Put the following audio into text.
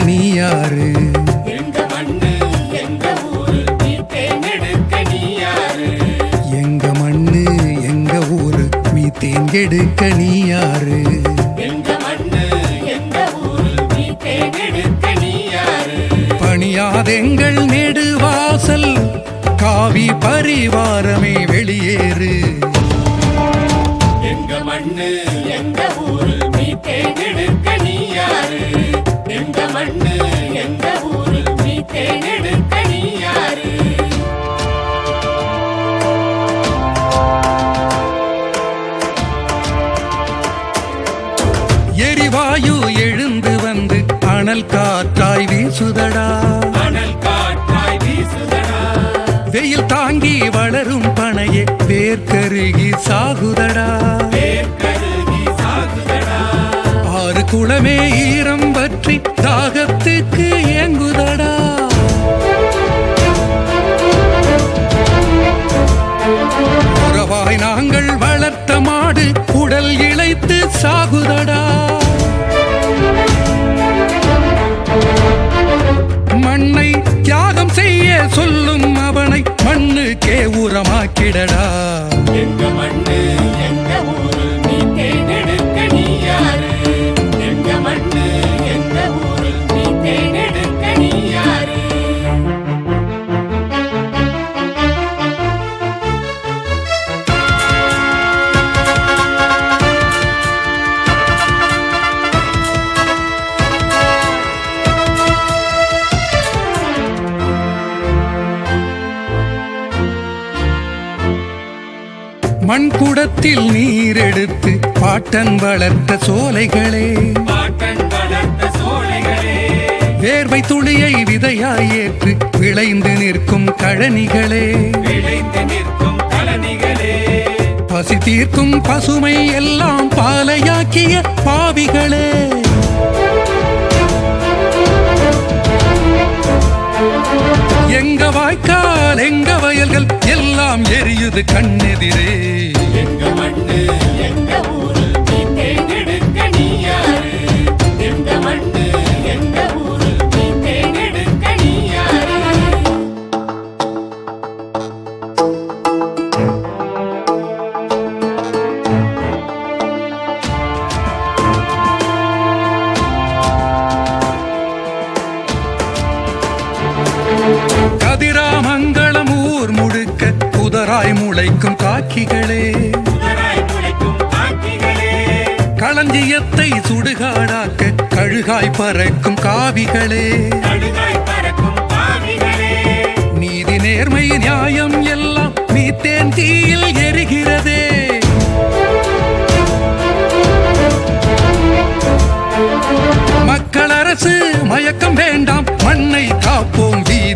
நீ யாரு? எங்க மண்ணு எங்க ஊரு மீத்தேன் எடுக்க நீ யாரு? எங்க மண்ணு எங்க ஊரு மீத்தேன் எடுக்க நீ யாரு? எங்க மண்ணு எங்க ஊரு மீத்தேன் எடுக்க நீ யாரு? பணியாதெங்கள் நெடுவாசல் காவி பரிவாரமே வெளியேறு. எங்க மண்ணு எங்க ஊரு மீத்தேன் எடுக்க நீ யாரு? எங்க மண்ணு எங்க ஊரு மீத்தேன் எடுக்க நீ யாரு? எரிவாயு எழுந்து வந்து அனல் காற்றாய் வீசுதடா. அனல் காற்றாய் வீசுதடா. வெயில் தாங்கி வளரும் பனையே வேர்க்கருகி சாகுதடா. வேர்க்கருகி சாகுதடா. ஆறு குளமே ஈரம் பற்றி தாகத்துக்கு ஏங்குதடா. உறவாய் நாங்கள் வளர்த்த மாடு உடல் இழைத்து சாகுதடா. மண்ணை தியாகம் செய்ய சொல்லும் அவனை மண்ணுக்கே உரமாக்கிடடா. எங்க மண்ணு எங்க ஊரு மீத்தேன் எடுக்க நீ யாரு? எங்க மண்ணு எங்க ஊரு மீத்தேன் எடுக்க நீ யாரு? மண் குடத்தில் நீர் எடுத்து பாட்டன் வளர்த்த சோலைகளே, பாட்டன் வளர்த்த சோலைகளே, வேர்வை துளியை விதையாய் ஏற்று விளைந்து நிற்கும் கழனிகளே, விளைந்து நிற்கும் கழனிகளே, பசி தீர்க்கும் பசுமை எல்லாம் பாலையாக்கிய பாவிகளே, எங்க வாய்க்கால் எங்க வயல்கள் எல்லாம் எரியுது கண்ணெதிரே. எங்க மண்ணு எங்க ஊரு மீத்தேன் எடுக்க நீ யாரு? எங்க மண்ணு எங்க ஊரு மீத்தேன் எடுக்க நீ யாரு? கதிராமங்கலம் ஊர் முழுக்க புதராய் முளைக்கும் காக்கிகளே, புதராய் முளைக்கும் காக்கிகளே, களஞ்சியத்தை சுடுகாடாக்க கழுகாய் பறக்கும் காவிகளே, கழுகாய் பறக்கும் பாவிகளே, நீதி நேர்மை நியாயம் எல்லாம் மீத்தேன் தீயில் எரிகிறதே. மக்கள் அரசு மயக்கம் வேண்டாம், மண்ணை காப்போம் வீர